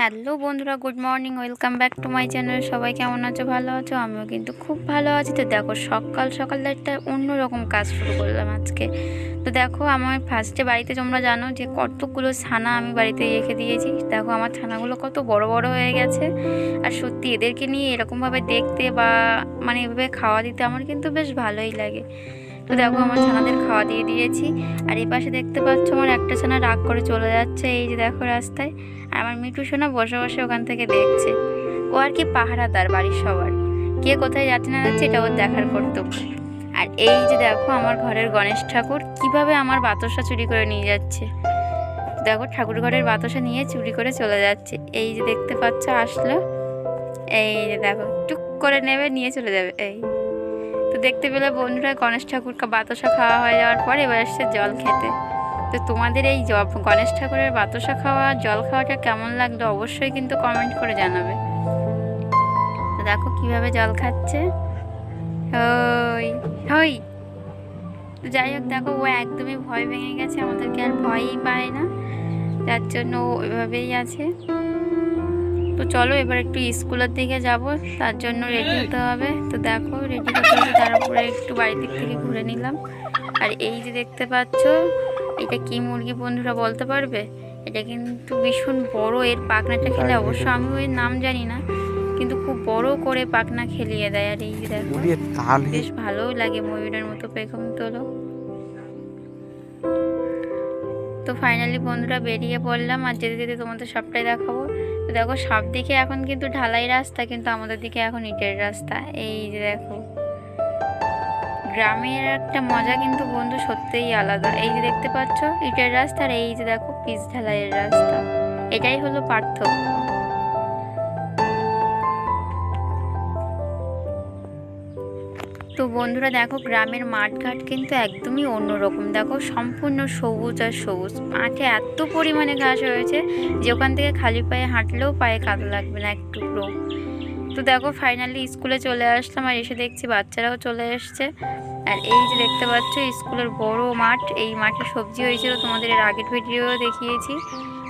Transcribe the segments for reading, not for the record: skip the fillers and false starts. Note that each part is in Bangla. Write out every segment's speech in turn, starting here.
হ্যালো বন্ধুরা, good morning, welcome back to my channel. সবাই কেমন আছো? ভালো আছো? আমিও কিন্তু খুব ভালো আছি। তো দেখো, সকাল সকাল একটা অন্যরকম কাজ শুরু করলাম আজকে। তো দেখো, আমার ফার্স্টে বাড়িতে তোমরা জানো যে কতগুলো ছানা আমি বাড়িতে রেখে দিয়েছি। দেখো আমার ছানাগুলো কত বড় বড় হয়ে গেছে। আর সত্যি এদেরকে নিয়ে এরকমভাবে দেখতে বা এভাবে খাওয়া দিতে আমার কিন্তু বেশ ভালোই লাগে। তো দেখো, আমার ছানাদের খাওয়া দিয়ে দিয়েছি। আর এই পাশে দেখতে পাচ্ছ আমার একটা ছানা রাগ করে চলে যাচ্ছে, এই যে দেখো রাস্তায়। আর আমার মিঠু সোনা বসে বসে ওখান থেকে দেখছে। ও আর কি পাহারাদার বাড়ির সবার, কে কোথায় যাচ্ছে না যাচ্ছে এটা ওর দেখার কর্তব্য। আর এই যে দেখো, আমার ঘরের গণেশ ঠাকুর কিভাবে আমার বাতাসা চুরি করে নিয়ে যাচ্ছে। দেখো, ঠাকুর ঘরের বাতাসা নিয়ে চুরি করে চলে যাচ্ছে। এই যে দেখতে পাচ্ছ আসলো, এই যে দেখো টুক করে নেবে, নিয়ে চলে যাবে। এই তো দেখতে পেলে বন্ধুরা, গণেশ ঠাকুর বাতাসা খাওয়া হয়ে যাওয়ার পর এবার এসছে জল খেতে। তো তোমাদের এই গণেশ ঠাকুরের বাতাসা খাওয়া, জল খাওয়াটা কেমন লাগলো অবশ্যই কিন্তু কমেন্ট করে জানাবে। তো দেখো কিভাবে জল খাচ্ছে, ওই হই। তো যাই হোক, দেখো ও একদমই ভয় ভেঙে গেছে, আমাদেরকে আর ভয়ই পায় না, যার জন্য ও ওইভাবেই আছে। তো চলো এবার একটু স্কুলের দিকে যাব, তার জন্য রেডি হতে হবে। তো দেখো রেডি হতে হবে, তারপরে একটু বাড়ির দিক থেকে ঘুরে নিলাম। আর এই যে দেখতে পাচ্ছ, এটা কি মুরগি বন্ধুরা বলতে পারবে? এটা কিন্তু ভীষণ বড়, এর পাখনাটা খেলে অবশ্য আমি এর নাম জানি না, কিন্তু খুব বড় করে পাখনা খেলিয়ে দেয়। আর এই যে দেখো, বেশ ভালোই লাগে, ময়ূরের মতো পেখম তোলো। তো ফাইনালি বন্ধুরা বেরিয়ে পড়লাম, আর যেতে যেতে তোমাদের সবটাই দেখাবো। তো দেখো, সব দিকে এখন কিন্তু ঢালাই রাস্তা, কিন্তু আমাদের দিকে এখন ইটের রাস্তা। এই যে দেখো, গ্রামের একটা মজা কিন্তু বন্ধু সত্যিই আলাদা। এই যে দেখতে পাচ্ছ ইটের রাস্তা, আর এই যে দেখো পিচ ঢালাইয়ের রাস্তা, এটাই হলো পার্থক্য। তো বন্ধুরা দেখো, গ্রামের মাঠঘাট কিন্তু একদমই অন্যরকম। দেখো সম্পূর্ণ সবুজ আর সবুজ, মাঠে এত পরিমাণে ঘাস হয়েছে যে ওখান থেকে খালি পায়ে হাঁটলেও পায়ে কাদা লাগবে না এক টুকরো। তো দেখো ফাইনালি স্কুলে চলে আসলাম, আর এসে দেখছি বাচ্চারাও চলে এসছে। আর এই যে দেখতে পাচ্ছ স্কুলের বড় মাঠ, এই মাঠে সবজি হয়েছিল, তোমাদের এর আগের ভিডিও দেখিয়েছি।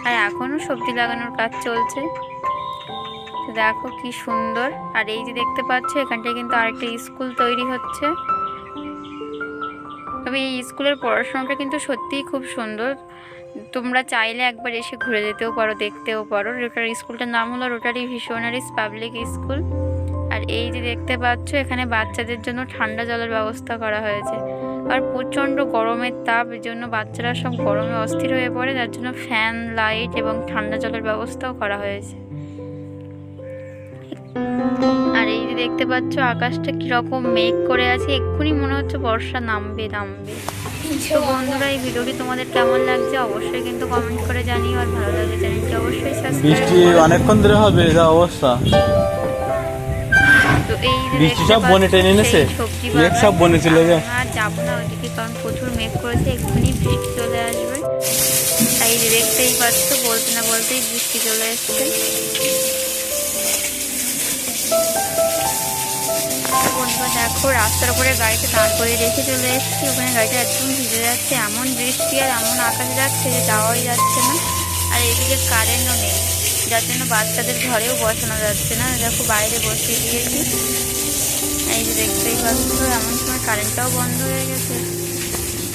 আর এখনও সবজি লাগানোর কাজ চলছে। তো দেখো কি সুন্দর। আর এই যে দেখতে পাচ্ছ, এখানটায় কিন্তু আরেকটা স্কুল তৈরি হচ্ছে। তবে এই স্কুলের পড়াশোনাটা কিন্তু সত্যিই খুব সুন্দর, তোমরা চাইলে একবার এসে ঘুরে যেতেও পারো, দেখতেও পারো। স্কুলটার নাম হলো রোটারি ভিশনারিজ পাবলিক স্কুল। আর এই যে দেখতে পাচ্ছ, এখানে বাচ্চাদের জন্য ঠান্ডা জলের ব্যবস্থা করা হয়েছে। আর প্রচণ্ড গরমের তাপ, এর জন্য বাচ্চারা সব গরমে অস্থির হয়ে পড়ে, যার জন্য ফ্যান, লাইট এবং ঠান্ডা জলের ব্যবস্থাও করা হয়েছে। আর এই যে দেখতে পাচ্ছ আকাশটা কিরকম মেঘ করে আছে, এক্ষুনি মনে হচ্ছে বর্ষা নামবে নামবে। তো বন্ধুরা, এই ভিডিওটি তোমাদের কেমন লাগছে অবশ্যই কিন্তু কমেন্ট করে জানিও। আর ভালো লাগলে চ্যানেলটি অবশ্যই সাবস্ক্রাইব করো। বৃষ্টি অনেকক্ষণ ধরে হবে যা অবস্থা। তো এই বৃষ্টি সব বনে টেনে এনেছে, মেঘ সব বনে চলে যায়। আর যাবো না ওইদিকে, কারণ প্রচুর মেঘ করেছে, এক্ষুনি বৃষ্টি চলে আসবে। তাই যে দেখতেই পাচ্ছ, বলতে না বলতেই বৃষ্টি চলে এসছে। বন্ধুরা দেখো, রাস্তার উপরে গাড়িটা দাঁড় করে রেখে চলে এসেছি, ওখানে গাড়িটা একদম ভিজে যাচ্ছে, এমন বৃষ্টি আর এমন আকাশ যাচ্ছে যে যাওয়াই যাচ্ছে না। আর এদিকে কারেন্টও নেই, যার জন্য বাচ্চাদের ঘরেও বসানো যাচ্ছে না। দেখো বাইরে বসিয়ে দিয়েছি। এই যে দেখতেই পাচ্ছ, এমন সময় কারেন্টটাও বন্ধ হয়ে গেছে।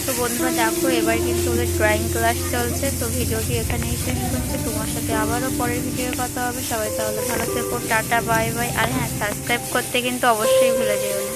তো বন্ধুরা দেখো, এবার কিন্তু ওদের ড্রয়িং ক্লাস চলছে। তো ভিডিওটি এখানেই শেষ করছে, তোমার সাথে আবারও পরের ভিডিও কথা হবে। সবাই তাহলে ভালো থেকো, টাটা, বাই বাই। আর হ্যাঁ, সাবস্ক্রাইব করতে কিন্তু অবশ্যই ভুলে যেও না।